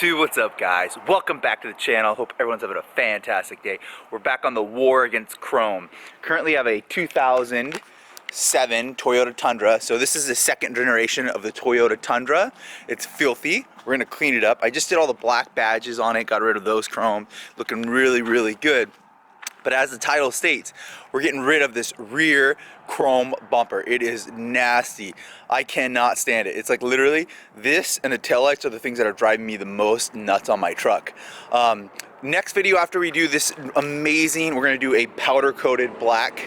YouTube, what's up guys? Welcome back to the channel. Hope everyone's having a fantastic day. We're back on the war against chrome. Currently have a 2007 Toyota Tundra. So this is the second generation of the Toyota Tundra. It's filthy. We're gonna clean it up. I just did all the black badges on it, got rid of those chrome. Looking really, really good. But as the title states, we're getting rid of this rear chrome bumper. It is nasty. I cannot stand it. It's like literally this and the taillights are the things that are driving me the most nuts on my truck. Next video after we do this amazing, we're gonna do a powder coated black,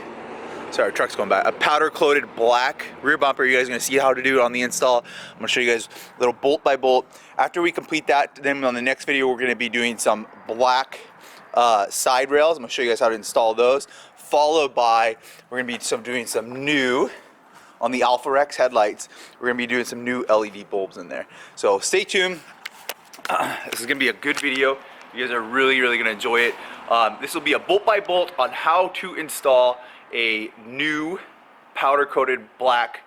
sorry, truck's going by, a powder coated black rear bumper. You guys are gonna see how to do it on the install. I'm gonna show you guys a little bolt by bolt. After we complete that, then on the next video, we're gonna be doing some black side rails. I'm gonna show you guys how to install those, followed by we're gonna be doing some new on the Alpha Rex headlights. We're gonna be doing some new LED bulbs in there, so stay tuned. This is gonna be a good video. You guys are really gonna enjoy it. This will be a bolt by bolt on how to install a new powder coated black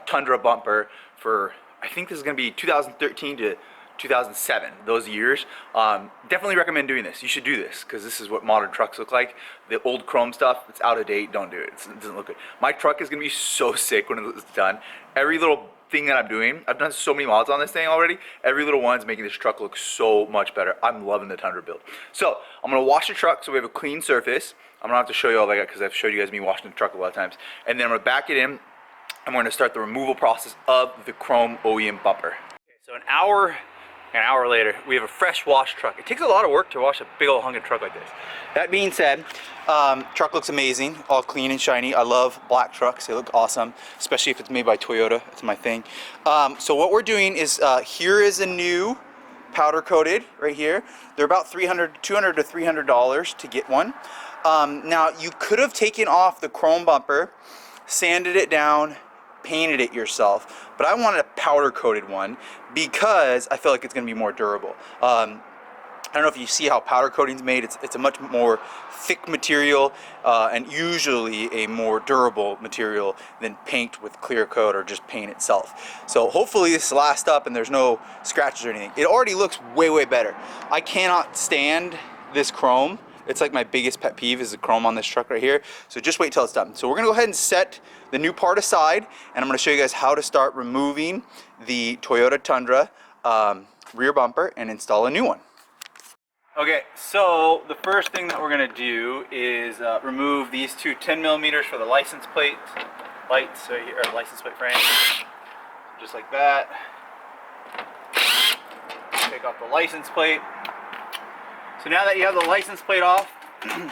Tundra bumper for, I think this is gonna be 2013 to 2007, those years. Definitely recommend doing this. You should do this because this is what modern trucks look like. The old chrome stuff, it's out of date. Don't do it. It doesn't look good. My truck is gonna be so sick when it's done. Every little thing that I'm doing, I've done so many mods on this thing already. Every little one's making this truck look so much better. I'm loving the Tundra build. So I'm gonna wash the truck so we have a clean surface. I'm gonna have to show you all that because I've showed you guys me washing the truck a lot of times. And then I'm gonna back it in and we're gonna start the removal process of the chrome OEM bumper. Okay, so an hour later, we have a fresh wash truck. It takes a lot of work to wash a big old hunking truck like this. That being said, truck looks amazing, all clean and shiny. I love black trucks, they look awesome, especially if it's made by Toyota, it's my thing. So what we're doing is, here is a new powder coated right here. They're about $200 to $300 to get one. Now you could have taken off the chrome bumper, sanded it down, painted it yourself, but I wanted a powder coated one because I feel like it's going to be more durable. I don't know if you see how powder coating is made. It's a much more thick material and usually a more durable material than paint with clear coat or just paint itself. So hopefully this lasts up and there's no scratches or anything. It already looks way better. I cannot stand this chrome. It's like my biggest pet peeve is the chrome on this truck right here. So just wait till it's done. So we're gonna go ahead and set the new part aside, and I'm gonna show you guys how to start removing the Toyota Tundra rear bumper and install a new one. Okay, so the first thing that we're gonna do is remove these two 10mm for the license plate lights right here, or license plate frame, just like that. Take off the license plate. So now that you have the license plate off, there's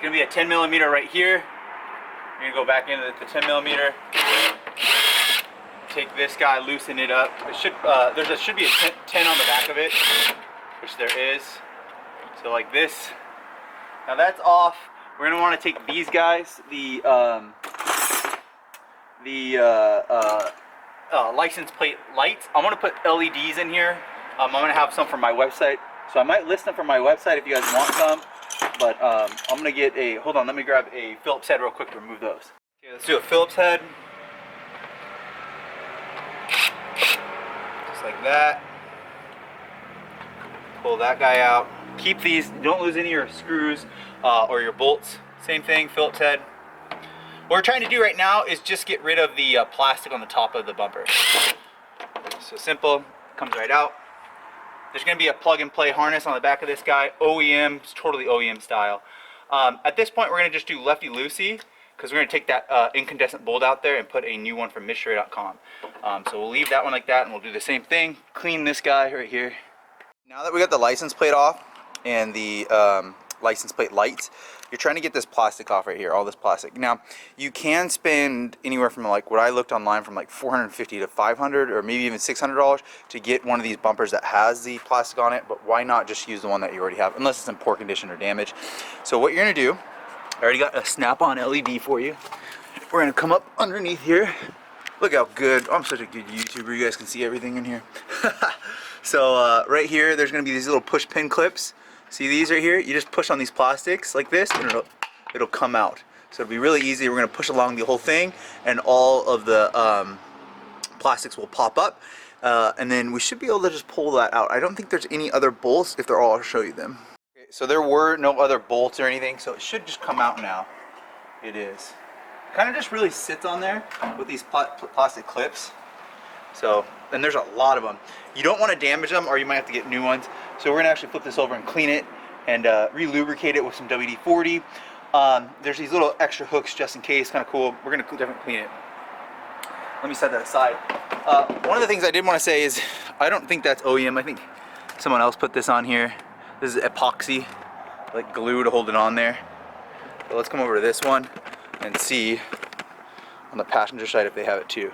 gonna be a 10mm right here. You're gonna go back into the 10mm. Take this guy, loosen it up. It should there should be a 10 on the back of it, which there is. So like this. Now that's off. We're gonna want to take these guys, the license plate lights. I'm gonna put LEDs in here. I'm gonna have some from my website. So I might list them from my website if you guys want some, but I'm gonna get a, hold on, let me grab a Phillips head real quick to remove those. Okay, let's do a Phillips head. Just like that. Pull that guy out. Keep these, don't lose any of your screws or your bolts. Same thing, Phillips head. What we're trying to do right now is just get rid of the plastic on the top of the bumper. So simple, comes right out. There's going to be a plug and play harness on the back of this guy, OEM, it's totally OEM style. At this point we're going to just do lefty loosey because we're going to take that incandescent bolt out there and put a new one from MITSUBISHI.com. So we'll leave that one like that and we'll do the same thing, clean this guy right here. Now that we got the license plate off and the license plate lights, you're trying to get this plastic off right here, all this plastic. Now you can spend anywhere from, like what I looked online, from like $450 to $500 or maybe even $600 to get one of these bumpers that has the plastic on it, but why not just use the one that you already have unless it's in poor condition or damaged. So what you're gonna do, I already got a snap-on LED for you. We're gonna come up underneath here. Look how good, I'm such a good YouTuber, you guys can see everything in here. So right here there's gonna be these little push pin clips. See these right here? You just push on these plastics like this and it'll come out. So it'll be really easy. We're gonna push along the whole thing and all of the plastics will pop up. And then we should be able to just pull that out. I don't think there's any other bolts. If there are, I'll show you them. Okay, so there were no other bolts or anything, so it should just come out now. It is. Kind of just really sits on there with these plastic clips. So, and there's a lot of them. You don't want to damage them or you might have to get new ones. So we're going to actually flip this over and clean it and re-lubricate it with some WD-40. There's these little extra hooks just in case, kind of cool. We're going to definitely clean it. Let me set that aside. One of the things I did want to say is I don't think that's OEM. I think someone else put this on here. This is epoxy, like glue to hold it on there. So let's come over to this one and see on the passenger side if they have it too.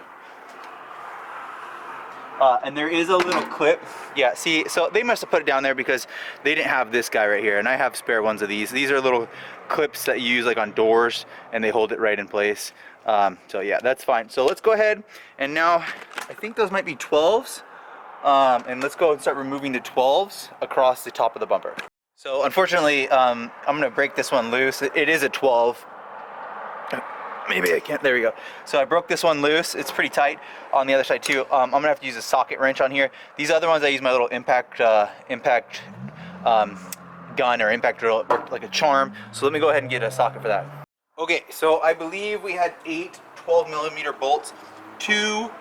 And there is a little clip. Yeah, see, so they must have put it down there because they didn't have this guy right here, and I have spare ones of these. These are little clips that you use like on doors, and they hold it right in place. So yeah, that's fine. So let's go ahead, and now I think those might be 12s. And let's go and start removing the 12s across the top of the bumper. So unfortunately, I'm gonna break this one loose. It is a 12. Maybe I can't, there we go. So I broke this one loose. It's pretty tight on the other side too. I'm gonna have to use a socket wrench on here. These other ones I use my little impact gun or impact drill. It worked like a charm. So let me go ahead and get a socket for that. Okay, so I believe we had 8 12mm bolts, two,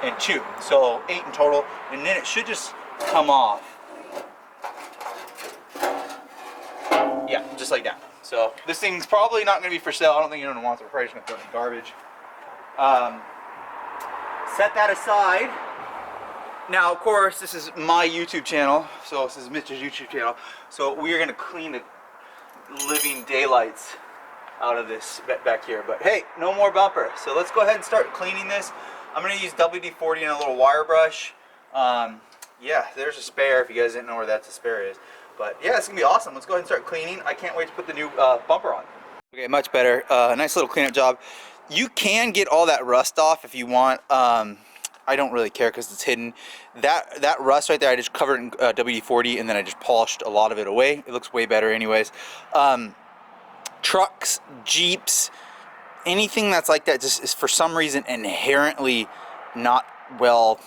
and 2. So 8 in total, and then it should just come off. Yeah, just like that. So this thing's probably not going to be for sale. I don't think anyone wants it. We're probably just going to throw it in the garbage. Set that aside. Now, of course, this is my YouTube channel. So this is Mitch's YouTube channel. So we are going to clean the living daylights out of this back here. But hey, no more bumper. So let's go ahead and start cleaning this. I'm going to use WD-40 and a little wire brush. Yeah, there's a spare if you guys didn't know where that's a spare is. But yeah, it's gonna be awesome. Let's go ahead and start cleaning. I can't wait to put the new bumper on. Okay, much better. Nice little cleanup job. You can get all that rust off if you want. I don't really care because it's hidden. That rust right there, I just covered in WD-40 and then I just polished a lot of it away. It looks way better anyways. Trucks, Jeeps, anything that's like that just is for some reason inherently not well,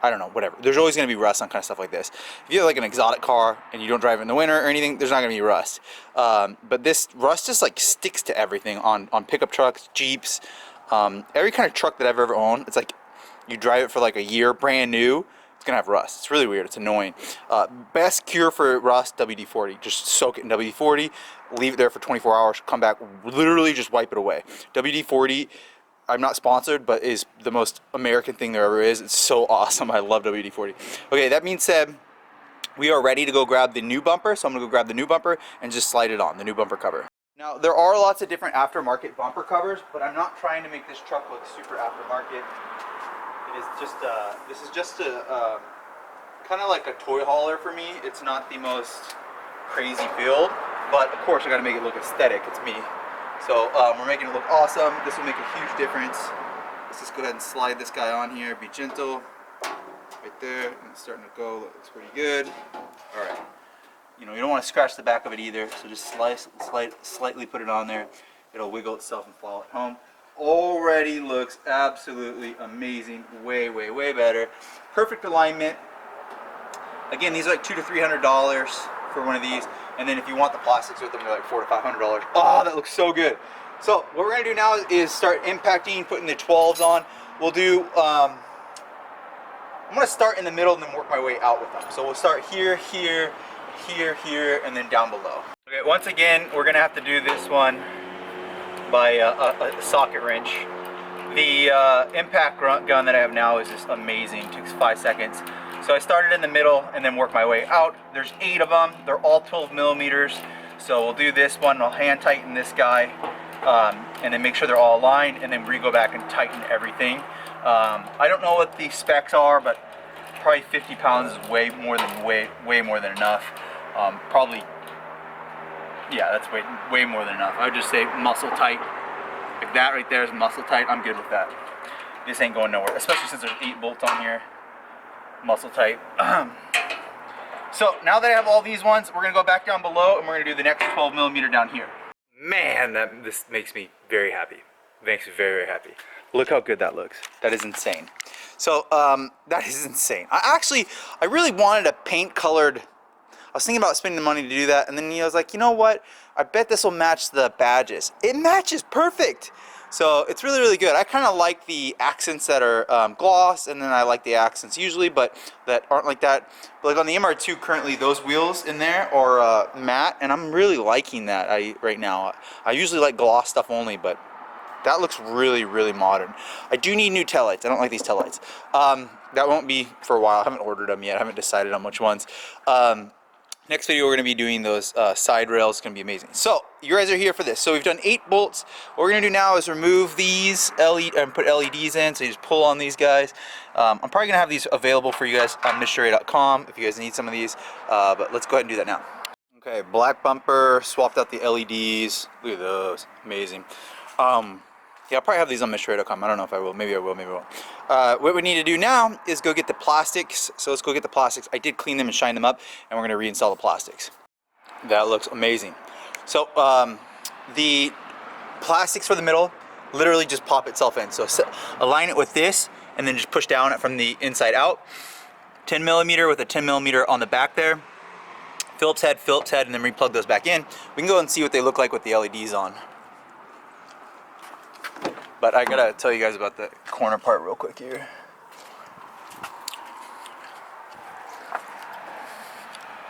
I don't know, whatever. There's always going to be rust on kind of stuff like this. If you have like an exotic car and you don't drive it in the winter or anything, there's not going to be rust. But this rust just like sticks to everything on pickup trucks, Jeeps, every kind of truck that I've ever owned. It's like you drive it for like a year, brand new, it's going to have rust. It's really weird. It's annoying. Best cure for rust, WD-40. Just soak it in WD-40, leave it there for 24 hours, come back, literally just wipe it away. WD-40, I'm not sponsored, but is the most American thing there ever is. It's so awesome. I love WD-40. Okay, that being said, we are ready to go grab the new bumper. So I'm gonna go grab the new bumper and just slide it on, the new bumper cover. Now, there are lots of different aftermarket bumper covers, but I'm not trying to make this truck look super aftermarket. It is just, this is just a, kind of like a toy hauler for me. It's not the most crazy build, but of course I gotta make it look aesthetic. It's me. So we're making it look awesome. This will make a huge difference. Let's just go ahead and slide this guy on here. Be gentle. Right there. And it's starting to go. Looks pretty good. All right. You know, you don't want to scratch the back of it either. So just slightly put it on there. It'll wiggle itself and fall at home. Already looks absolutely amazing. Way, way, way better. Perfect alignment. Again, these are like $200 to $300 for one of these. And then if you want the plastics with them, they're like $400 to $500. Oh, that looks so good. So what we're gonna do now is start impacting, putting the 12s on. We'll do, I'm gonna start in the middle and then work my way out with them. So we'll start here, here, here, here, and then down below. Okay, once again, we're gonna have to do this one by a socket wrench. The impact gun that I have now is just amazing. It takes 5 seconds. So I started in the middle and then work my way out. There's 8 of them. They're all 12mm. So we'll do this one. I'll hand tighten this guy and then make sure they're all aligned, and then we go back and tighten everything. I don't know what the specs are, but probably 50 pounds is way more than enough. Probably, yeah, that's way more than enough. I would just say muscle tight. If that right there is muscle tight, I'm good with that. This ain't going nowhere, especially since there's 8 bolts on here. Muscle tight. So now that I have all these ones, we're gonna go back down below and we're gonna do the next 12mm down here. Man, this makes me very happy. Makes me very, very happy. Look how good that looks. That is insane. So that is insane. I really wanted a paint colored. I was thinking about spending the money to do that, and then I was like, you know what? I bet this will match the badges. It matches perfect. So it's really, really good. I kind of like the accents that are gloss, and then I like the accents usually, but that aren't like that. But like on the MR2 currently, those wheels in there are matte, and I'm really liking that right now. I usually like gloss stuff only, but that looks really, really modern. I do need new taillights. I don't like these taillights. That won't be for a while. I haven't ordered them yet. I haven't decided on which ones. Next video we're going to be doing those side rails. It's going to be amazing. So you guys are here for this. So we've done 8 bolts. What we're going to do now is remove these LED and put LEDs in. So you just pull on these guys. I'm probably going to have these available for you guys on MITSUBISHI.com if you guys need some of these. But let's go ahead and do that now. Okay, black bumper. Swapped out the LEDs. Look at those. Amazing. Yeah, I'll probably have these on MITSUBISHI.com. I don't know if I will. Maybe I will, maybe I won't. What we need to do now is go get the plastics. So let's go get the plastics. I did clean them and shine them up, and we're going to reinstall the plastics. That looks amazing. So the plastics for the middle literally just pop itself in. So align it with this, and then just push down it from the inside out. 10 millimeter with a 10 millimeter on the back there. Phillips head, and then replug those back in. We can go and see what they look like with the LEDs on. But I gotta tell you guys about the corner part real quick here.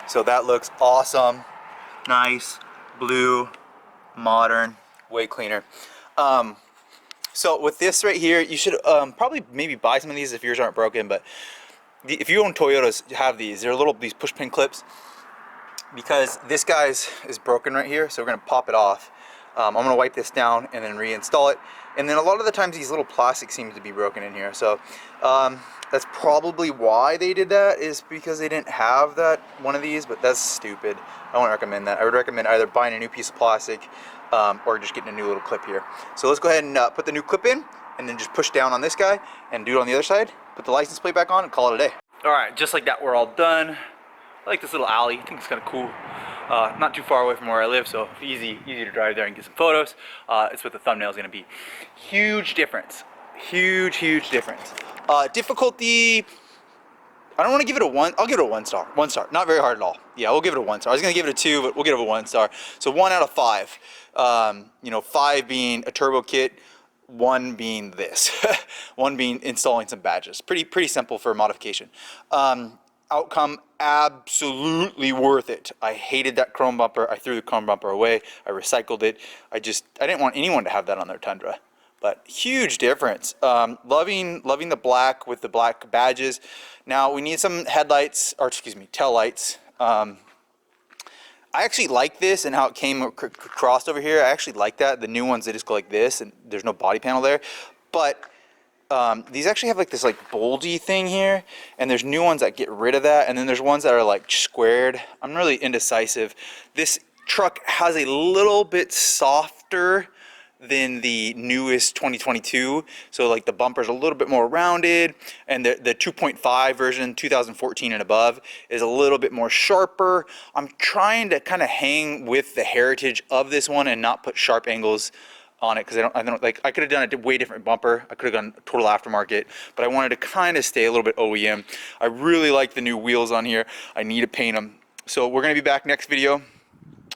So that looks awesome. Nice, blue, modern, way cleaner. So with this right here, you should probably maybe buy some of these if yours aren't broken, but if you own Toyotas, have these. They're these push pin clips, because this guy's is broken right here, so we're gonna pop it off. I'm gonna wipe this down and then reinstall it. And then a lot of the times these little plastics seem to be broken in here. So that's probably why they did that, is because they didn't have one of these, but that's stupid. I wouldn't recommend that. I would recommend either buying a new piece of plastic or just getting a new little clip here. So let's go ahead and put the new clip in, and then just push down on this guy and do it on the other side. Put the license plate back on and call it a day. All right, just like that, we're all done. I like this little alley. I think it's kind of cool. Not too far away from where I live, so easy to drive there and get some photos. It's what the thumbnail is going to be. Huge difference. Huge difference. Difficulty, I don't want to give it a 1. I'll give it a 1 star. 1 star. Not very hard at all. Yeah, we'll give it a 1 star. I was going to give it a 2, but we'll give it a 1 star. So 1 out of 5. You know, 5 being a turbo kit, 1 being this. 1 being installing some badges. Pretty simple for modification. Outcome, absolutely worth it. I hated that chrome bumper. I threw the chrome bumper away. I recycled it. I didn't want anyone to have that on their Tundra. But huge difference. Loving the black with the black badges. Now we need some headlights, or excuse me, tail lights. I actually like this and how it came crossed over here. I actually like that. The new ones, they just go like this, and there's no body panel there. But these actually have like this bulgy thing here, and there's new ones that get rid of that, and then there's ones that are like squared. I'm really indecisive. This truck has a little bit softer than the newest 2022, so like the bumper's a little bit more rounded, and the 2.5 version 2014 and above is a little bit more sharper. I'm trying to kind of hang with the heritage of this one and not put sharp angles on it, because I don't like, I could have done a way different bumper. I could have gone total aftermarket, but I wanted to kind of stay a little bit OEM. I really like the new wheels on here. I need to paint them. So we're going to be back next video.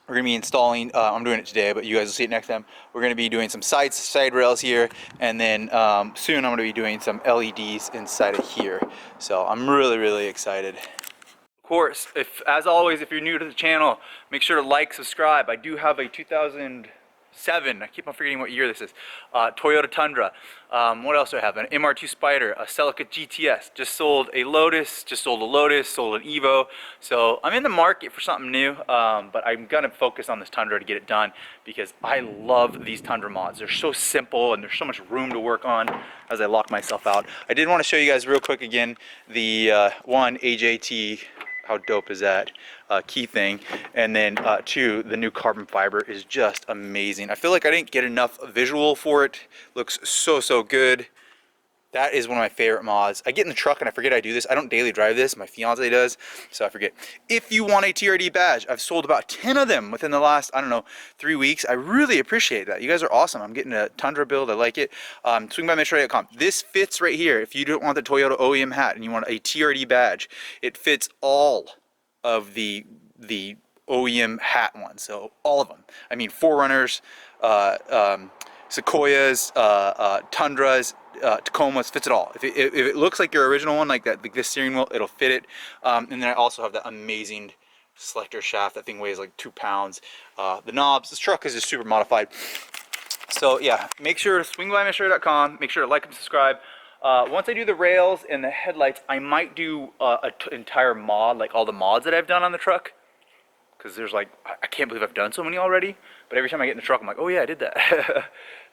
We're going to be installing, I'm doing it today, but you guys will see it next time. We're going to be doing some side rails here, and then soon I'm going to be doing some LEDs inside of here. So I'm really excited. Of course, as always, if you're new to the channel, make sure to like, subscribe. I do have a 2007, I keep on forgetting what year this is, Toyota Tundra. What else do I have? An MR2 Spider, a CELICA GTS, just sold a LOTUS, sold an EVO. So I'm in the market for something new, but I'm gonna focus on this Tundra to get it done, because I love these Tundra mods. They're so simple and there's so much room to work on as I lock myself out. I did want to show you guys real quick again the one AJT, how dope is that? Key thing, and then 2, the new carbon fiber is just amazing. I feel like I didn't get enough visual for it. Looks so good. That is one of my favorite mods. I get in the truck and I forget I do this. I don't daily drive this. My fiance does, so I forget. If you want a TRD badge, I've sold about 10 of them within the last, I don't know, 3 weeks. I really appreciate that. You guys are awesome. I'm getting a Tundra build. I like it. Swingbymitch.com. This fits right here. If you don't want the Toyota OEM hat and you want a TRD badge, it fits all of the OEM hat ones. So all of them. I mean, Forerunners, Sequoias, Tundras, Tacomas, fits it all. If it looks like your original one, like that, like this steering wheel, it'll fit it. And then I also have that amazing selector shaft. That thing weighs like 2 pounds. The knobs. This truck is just super modified. So yeah, make sure to swingbymitch.com. Make sure to like and subscribe. Once I do the rails and the headlights, I might do an entire mod, like all the mods that I've done on the truck. Because there's like, I can't believe I've done so many already. But every time I get in the truck, I'm like, oh yeah, I did that.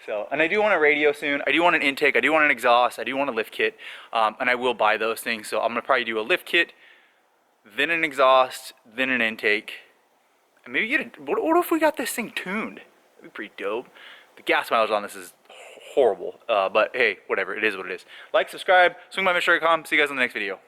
So, and I do want a radio soon. I do want an intake. I do want an exhaust. I do want a lift kit. And I will buy those things. So I'm going to probably do a lift kit, then an exhaust, then an intake. And maybe get a, what if we got this thing tuned? That'd be pretty dope. The gas mileage on this is horrible. But hey, whatever. It is what it is. Like, subscribe, swingbymitch.com. See you guys in the next video.